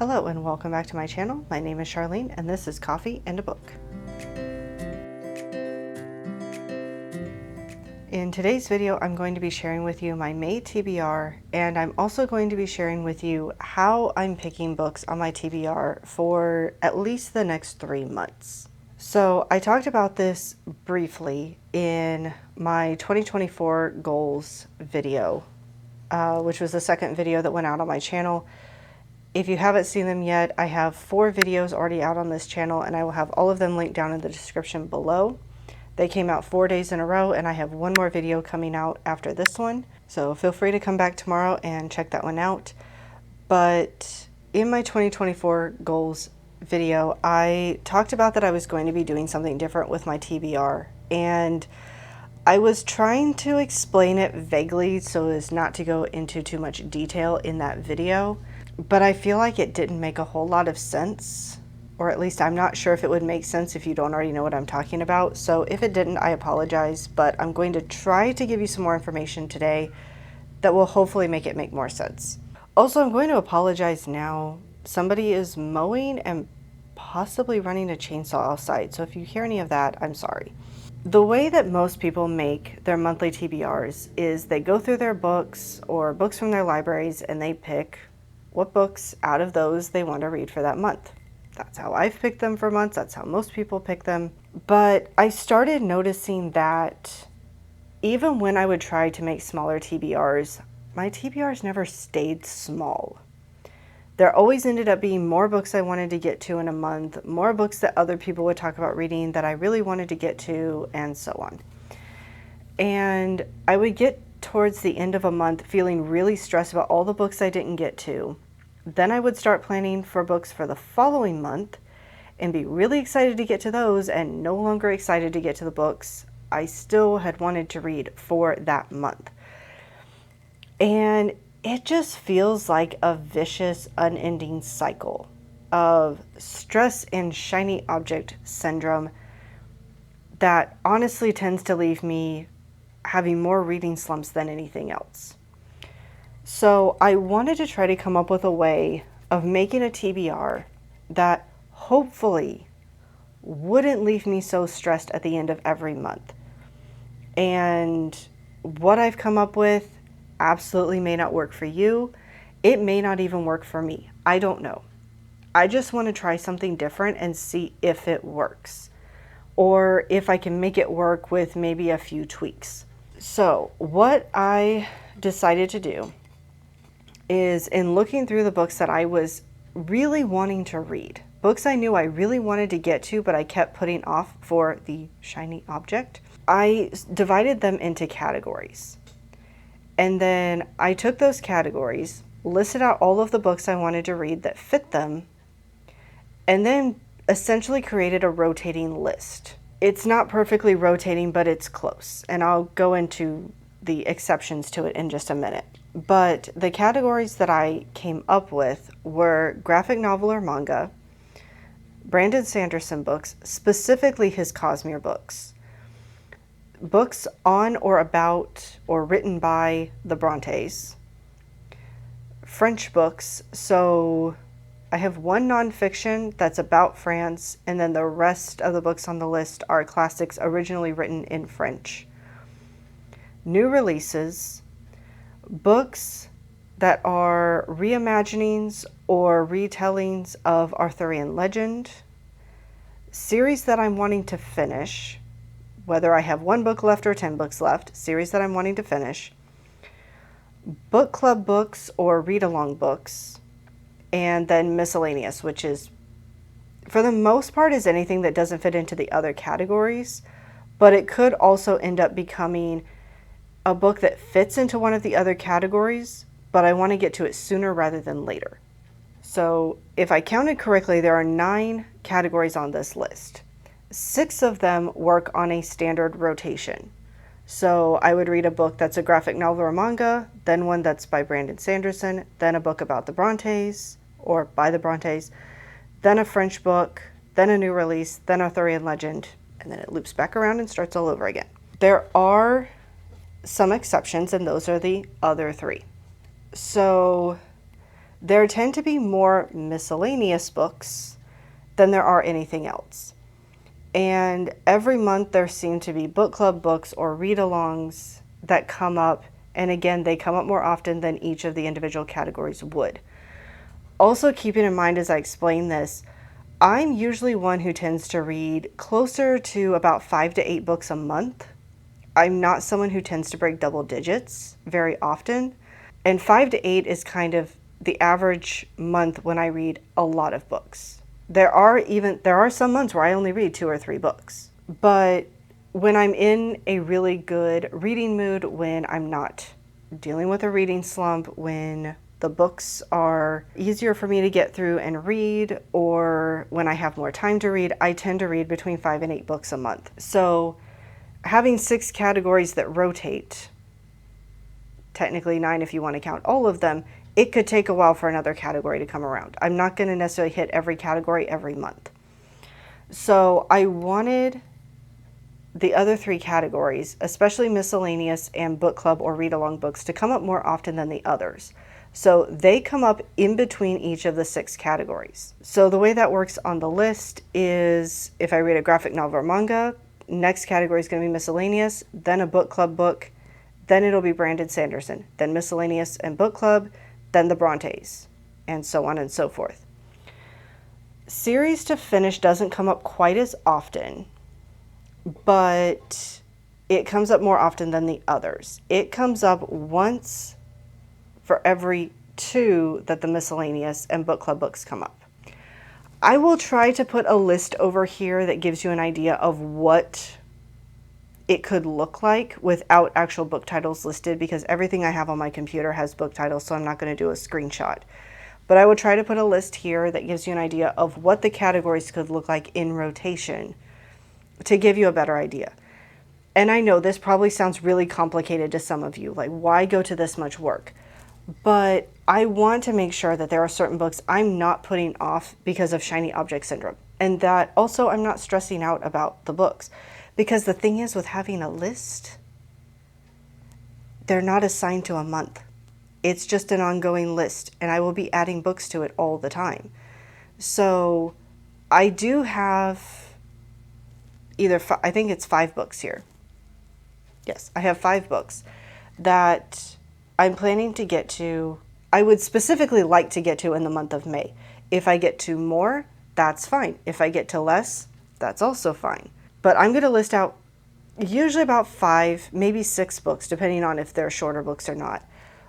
Hello and welcome back to my channel. My name is Charlene and this is Coffee and a Book. In today's video, I'm going to be sharing with you my May TBR, and I'm also going to be sharing with you how I'm picking books on my TBR for at least the next 3 months. So I talked about this briefly in my 2024 goals video, which was the second video that went out on my channel. If you haven't seen them yet, I have 4 videos already out on this channel, and I will have all of them linked down in the description below. They came out 4 days in a row, and I have one more video coming out after this one. So feel free to come back tomorrow and check that one out. But in my 2024 goals video, I talked about that I was going to be doing something different with my TBR. And I was trying to explain it vaguely so as not to go into too much detail in that video. But I feel like it didn't make a whole lot of sense. Or at least I'm not sure if it would make sense if you don't already know what I'm talking about. So if it didn't, I apologize, but I'm going to try to give you some more information today that will hopefully make it make more sense. Also, I'm going to apologize now. Somebody is mowing and possibly running a chainsaw outside. So if you hear any of that, I'm sorry. The way that most people make their monthly TBRs is they go through their books or books from their libraries and they pick what books out of those they want to read for that month. That's how I've picked them for months. That's how most people pick them. But I started noticing that even when I would try to make smaller TBRs, my TBRs never stayed small. There always ended up being more books I wanted to get to in a month, more books that other people would talk about reading that I really wanted to get to, and so on. And I would get towards the end of a month feeling really stressed about all the books I didn't get to. Then I would start planning for books for the following month and be really excited to get to those and no longer excited to get to the books I still had wanted to read for that month. And it just feels like a vicious, unending cycle of stress and shiny object syndrome that honestly tends to leave me having more reading slumps than anything else. So I wanted to try to come up with a way of making a TBR that hopefully wouldn't leave me so stressed at the end of every month. And what I've come up with absolutely may not work for you. It may not even work for me. I don't know. I just want to try something different and see if it works, or if I can make it work with maybe a few tweaks. So what I decided to do is, in looking through the books that I was really wanting to read, books I knew I really wanted to get to, but I kept putting off for the shiny object, I divided them into categories. And then I took those categories, listed out all of the books I wanted to read that fit them, and then essentially created a rotating list. It's not perfectly rotating, but it's close. And I'll go into the exceptions to it in just a minute. But the categories that I came up with were graphic novel or manga, Brandon Sanderson books, specifically his Cosmere books, books on or about or written by the Brontes, French books. So I have one nonfiction that's about France, and then the rest of the books on the list are classics originally written in French. New releases, books that are reimaginings or retellings of Arthurian legend, series that I'm wanting to finish, whether I have 1 book left or 10 books left, series that I'm wanting to finish, book club books or read-along books, and then miscellaneous, which is, for the most part, is anything that doesn't fit into the other categories, but it could also end up becoming a book that fits into one of the other categories, but I want to get to it sooner rather than later. So if I counted correctly, there are 9 categories on this list. 6 of them work on a standard rotation. So I would read a book that's a graphic novel or manga, then one that's by Brandon Sanderson, then a book about the Brontes or by the Brontes, then a French book, then a new release, then Arthurian legend, and then it loops back around and starts all over again. There are some exceptions, and those are the other 3. So there tend to be more miscellaneous books than there are anything else. And every month there seem to be book club books or read-alongs that come up. And again, they come up more often than each of the individual categories would. Also, keeping in mind as I explain this, I'm usually one who tends to read closer to about 5 to 8 books a month. I'm not someone who tends to break double digits very often. And 5 to 8 is kind of the average month when I read a lot of books. There are some months where I only read 2 or 3 books. But when I'm in a really good reading mood, when I'm not dealing with a reading slump, when the books are easier for me to get through and read, or when I have more time to read, I tend to read between 5 and 8 books a month. So having 6 categories that rotate, technically 9 if you want to count all of them, it could take a while for another category to come around. I'm not going to necessarily hit every category every month. So I wanted the other 3 categories, especially miscellaneous and book club or read-along books, to come up more often than the others. So they come up in between each of the 6 categories. So the way that works on the list is if I read a graphic novel or manga, next category is going to be miscellaneous, then a book club book, then it'll be Brandon Sanderson, then miscellaneous and book club, then the Brontes, and so on and so forth. Series to finish doesn't come up quite as often, but it comes up more often than the others. It comes up once for every 2 that the miscellaneous and book club books come up. I will try to put a list over here that gives you an idea of what it could look like without actual book titles listed, because everything I have on my computer has book titles, so I'm not going to do a screenshot. But I will try to put a list here that gives you an idea of what the categories could look like in rotation to give you a better idea. And I know this probably sounds really complicated to some of you, like why go to this much work? But I want to make sure that there are certain books I'm not putting off because of shiny object syndrome, and that also I'm not stressing out about the books. Because the thing is with having a list, they're not assigned to a month. It's just an ongoing list, and I will be adding books to it all the time. So I do have I think it's 5 books here. Yes, I have 5 books that I'm planning to get to. I would specifically like to get to in the month of May. If I get to more, that's fine. If I get to less, that's also fine. But I'm going to list out usually about 5, maybe 6 books, depending on if they're shorter books or not,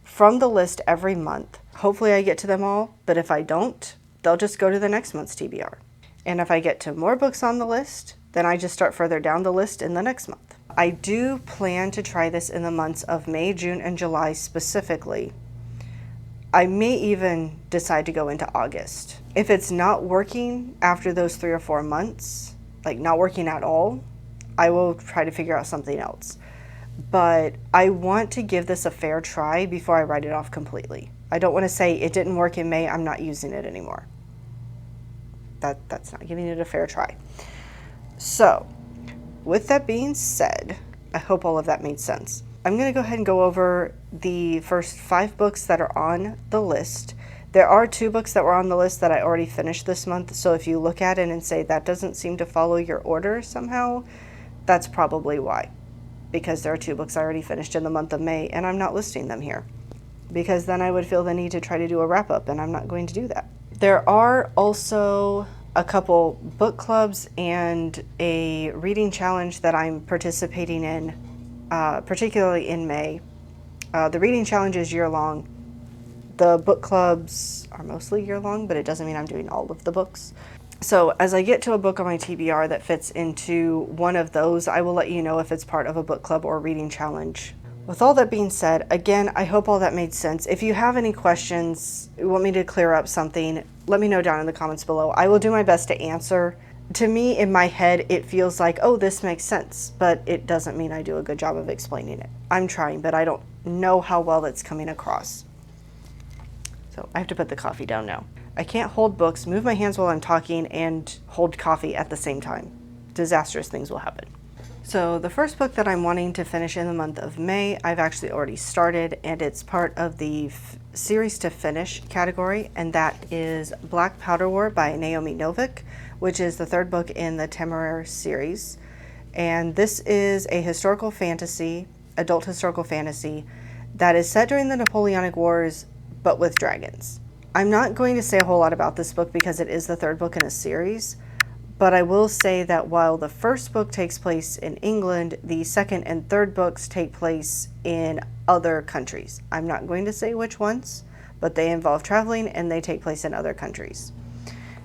from the list every month. Hopefully I get to them all, but if I don't, they'll just go to the next month's TBR. And if I get to more books on the list, then I just start further down the list in the next month. I do plan to try this in the months of May, June, and July specifically. I may even decide to go into August. If it's not working after those 3 or 4 months, like not working at all, I will try to figure out something else. But I want to give this a fair try before I write it off completely. I don't want to say it didn't work in May, I'm not using it anymore. That's not giving it a fair try. So, with that being said, I hope all of that made sense. I'm going to go ahead and go over the first 5 books that are on the list. There are 2 books that were on the list that I already finished this month, so if you look at it and say that doesn't seem to follow your order somehow, that's probably why. Because there are 2 books I already finished in the month of May, and I'm not listing them here. Because then I would feel the need to try to do a wrap-up, and I'm not going to do that. There are also a couple book clubs and a reading challenge that I'm participating in, particularly in May. The reading challenge is year-long. The book clubs are mostly year-long, but it doesn't mean I'm doing all of the books. So as I get to a book on my TBR that fits into one of those, I will let you know if it's part of a book club or reading challenge. With all that being said, again, I hope all that made sense. If you have any questions, you want me to clear up something, let me know down in the comments below. I will do my best to answer. To me, in my head, it feels like, oh, this makes sense, but it doesn't mean I do a good job of explaining it. I'm trying, but I don't know how well it's coming across. So I have to put the coffee down now. I can't hold books, move my hands while I'm talking, and hold coffee at the same time. Disastrous things will happen. So the first book that I'm wanting to finish in the month of May, I've actually already started, and it's part of the series to finish category, and that is Black Powder War by Naomi Novik, which is the third book in the Temeraire series. And this is a historical fantasy, adult historical fantasy, that is set during the Napoleonic Wars, but with dragons. I'm not going to say a whole lot about this book because it is the third book in a series, but I will say that while the first book takes place in England, the second and third books take place in other countries. I'm not going to say which ones, but they involve traveling and they take place in other countries.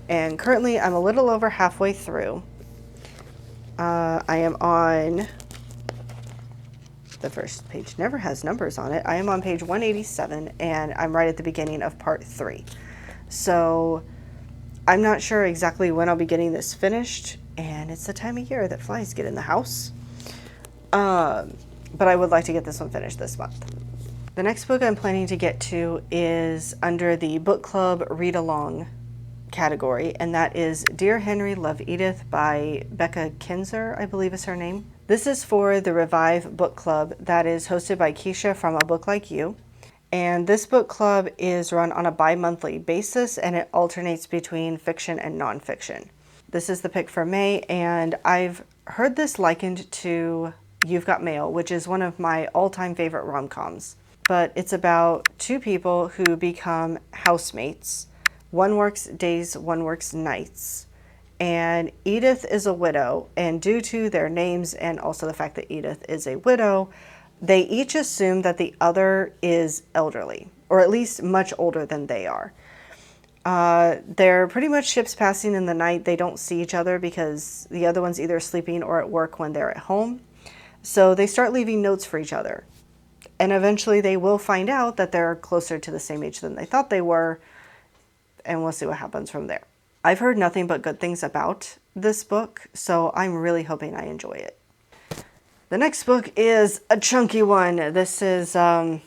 And currently I'm a little over halfway through. I am on, the first page never has numbers on it. I am on page 187 and I'm right at the beginning of part 3. So I'm not sure exactly when I'll be getting this finished, and it's the time of year that flies get in the house. But I would like to get this one finished this month. The next book I'm planning to get to is under the book club read along category, and that is Dear Henry, Love Edith by Becca Kinzer, I believe is her name. This is for the Revive book club that is hosted by Keisha from A Book Like You. And this book club is run on a bi-monthly basis, and it alternates between fiction and nonfiction. This is the pick for May, and I've heard this likened to You've Got Mail, which is one of my all-time favorite rom-coms. But it's about two people who become housemates. One works days, one works nights. And Edith is a widow, and due to their names and also the fact that Edith is a widow, they each assume that the other is elderly, or at least much older than they are. They're pretty much ships passing in the night. They don't see each other because the other one's either sleeping or at work when they're at home. So they start leaving notes for each other. And eventually they will find out that they're closer to the same age than they thought they were, and we'll see what happens from there. I've heard nothing but good things about this book, so I'm really hoping I enjoy it. The next book is a chunky one. This is the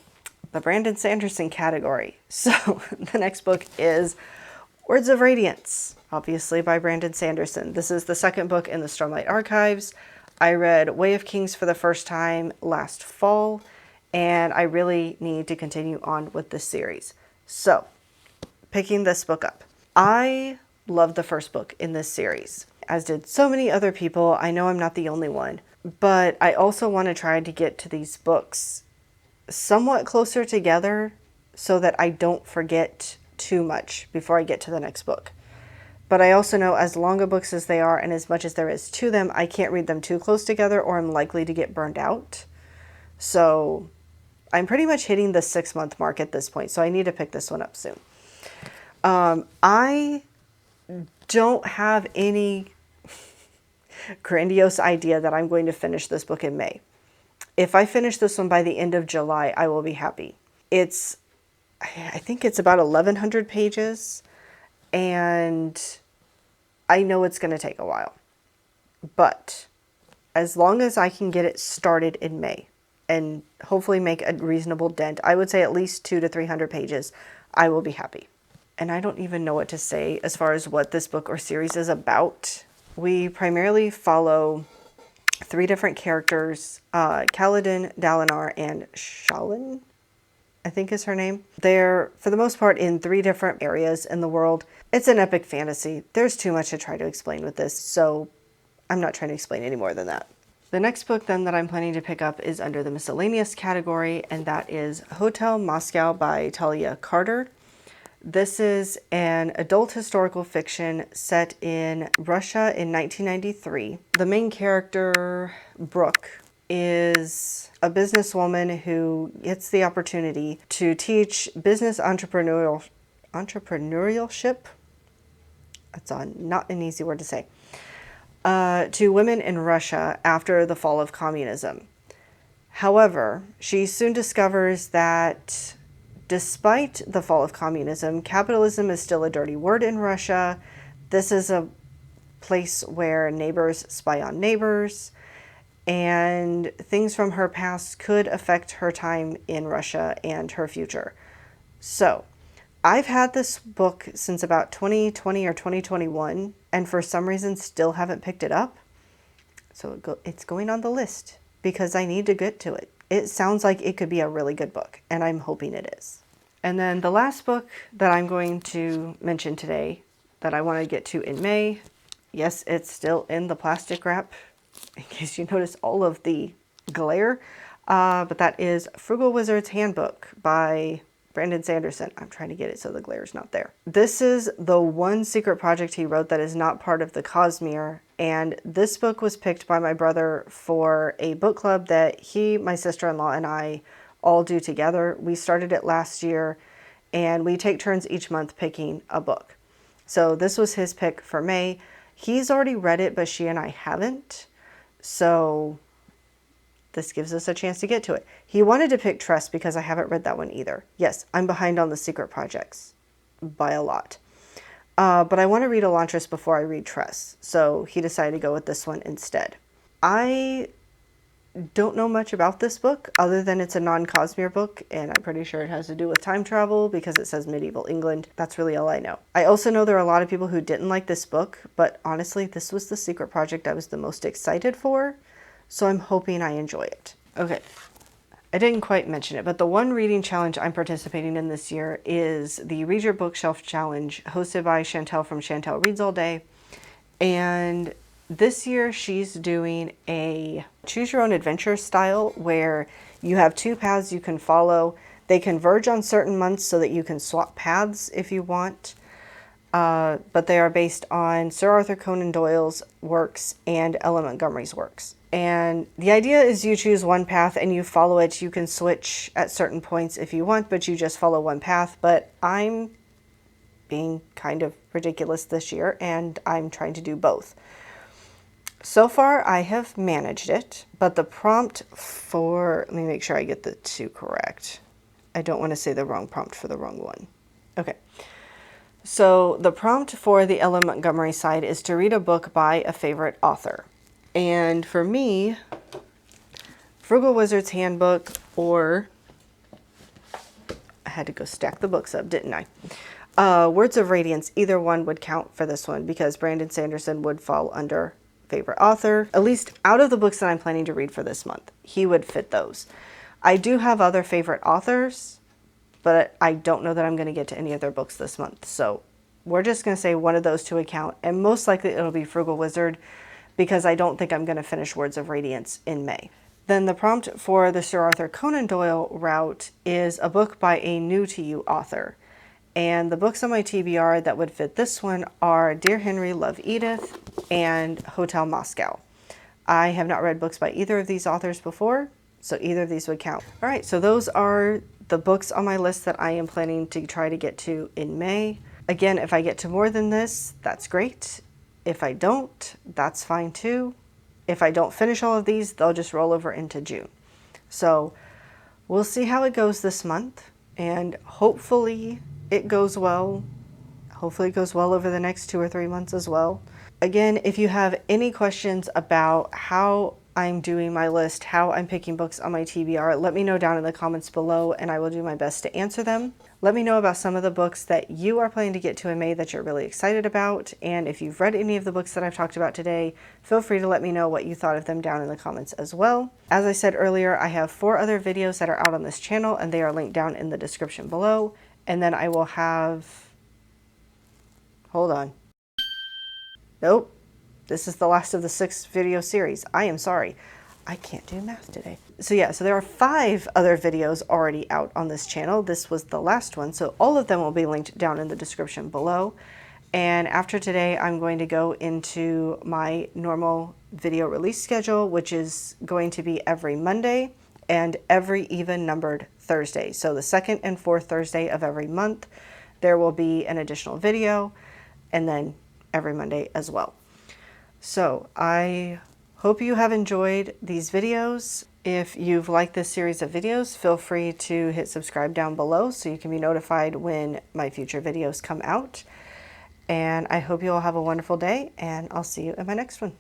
Brandon Sanderson category. So the next book is Words of Radiance, obviously by Brandon Sanderson. This is the second book in the Stormlight Archives. I read Way of Kings for the first time last fall, and I really need to continue on with this series. So, picking this book up. I loved the first book in this series, as did so many other people. I know I'm not the only one, but I also want to try to get to these books somewhat closer together so that I don't forget too much before I get to the next book. But I also know as long of books as they are and as much as there is to them, I can't read them too close together or I'm likely to get burned out. So I'm pretty much hitting the 6-month mark at this point, so I need to pick this one up soon. I don't have any grandiose idea that I'm going to finish this book in May. If I finish this one by the end of July, I will be happy. I think it's about 1,100 pages, and I know it's going to take a while. But as long as I can get it started in May and hopefully make a reasonable dent, I would say at least 200 to 300 pages, I will be happy. And I don't even know what to say as far as what this book or series is about. We primarily follow 3 different characters, Kaladin, Dalinar, and Shalin, I think is her name. They're, for the most part, in 3 different areas in the world. It's an epic fantasy. There's too much to try to explain with this, so I'm not trying to explain any more than that. The next book then that I'm planning to pick up is under the miscellaneous category, and that is Hotel Moscow by Talia Carter. This is an adult historical fiction set in Russia in 1993. The main character, Brooke, is a businesswoman who gets the opportunity to teach business entrepreneurship. That's not an easy word to say. To women in Russia after the fall of communism. However, she soon discovers that despite the fall of communism, capitalism is still a dirty word in Russia. This is a place where neighbors spy on neighbors, and things from her past could affect her time in Russia and her future. So, I've had this book since about 2020 or 2021, and for some reason still haven't picked it up. So it's going on the list because I need to get to it. It sounds like it could be a really good book, and I'm hoping it is. And then the last book that I'm going to mention today that I want to get to in May, yes, it's still in the plastic wrap, in case you notice all of the glare, but that is Frugal Wizard's Handbook by Brandon Sanderson. I'm trying to get it so the glare is not there. This is the one secret project he wrote that is not part of the Cosmere, and this book was picked by my brother for a book club that he, my sister-in-law, and I all do together. We started it last year, and we take turns each month picking a book. So this was his pick for May. He's already read it, but she and I haven't. So this gives us a chance to get to it. He wanted to pick Trust because I haven't read that one either. Yes, I'm behind on the secret projects by a lot. But I want to read Elantris before I read Trust. So he decided to go with this one instead. I don't know much about this book other than it's a non-Cosmere book, and I'm pretty sure it has to do with time travel because it says medieval England. That's really all I know. I also know there are a lot of people who didn't like this book, but honestly, this was the secret project I was the most excited for. So I'm hoping I enjoy it. Okay, I didn't quite mention it, but the one reading challenge I'm participating in this year is the Read Your Bookshelf Challenge hosted by Chantel from Chantel Reads All Day. And this year she's doing a choose your own adventure style where you have two paths you can follow. They converge on certain months so that you can swap paths if you want. But they are based on Sir Arthur Conan Doyle's works and Ella Montgomery's works. And the idea is you choose one path and you follow it. You can switch at certain points if you want, but you just follow one path. But I'm being kind of ridiculous this year, and I'm trying to do both. So far, I have managed it, but the prompt for, let me make sure I get the two correct. I don't want to say the wrong prompt for the wrong one. Okay. So the prompt for the Ella Montgomery side is to read a book by a favorite author. And for me, Frugal Wizard's Handbook, or I had to go stack the books up, didn't I? Words of Radiance, either one would count for this one because Brandon Sanderson would fall under favorite author. At least out of the books that I'm planning to read for this month, he would fit those. I do have other favorite authors, but I don't know that I'm going to get to any of their books this month. So we're just going to say one of those two would count, and most likely it'll be Frugal Wizard because I don't think I'm going to finish Words of Radiance in May. Then the prompt for the Sir Arthur Conan Doyle route is a book by a new to you author. And the books on my TBR that would fit this one are Dear Henry, Love Edith and Hotel Moscow. I have not read books by either of these authors before, so either of these would count. All right, so those are the books on my list that I am planning to try to get to in May. Again, if I get to more than this, that's great. If I don't, that's fine too. If I don't finish all of these, they'll just roll over into June. So we'll see how it goes this month, and hopefully it goes well. Hopefully it goes well over the next 2 or 3 months as well. Again, if you have any questions about how I'm doing my list, how I'm picking books on my TBR, let me know down in the comments below and I will do my best to answer them. Let me know about some of the books that you are planning to get to in May that you're really excited about. And if you've read any of the books that I've talked about today, feel free to let me know what you thought of them down in the comments as well. As I said earlier, I have 4 other videos that are out on this channel and they are linked down in the description below. And then I will have, hold on. Nope. This is the last of the 6 video series. I am sorry. I can't do math today. So yeah, so there are 5 other videos already out on this channel. This was the last one, so all of them will be linked down in the description below. And after today, I'm going to go into my normal video release schedule, which is going to be every Monday and every even numbered Thursday. So the 2nd and 4th Thursday of every month, there will be an additional video, and then every Monday as well. So I hope you have enjoyed these videos. If you've liked this series of videos, feel free to hit subscribe down below so you can be notified when my future videos come out. And I hope you all have a wonderful day, and I'll see you in my next one.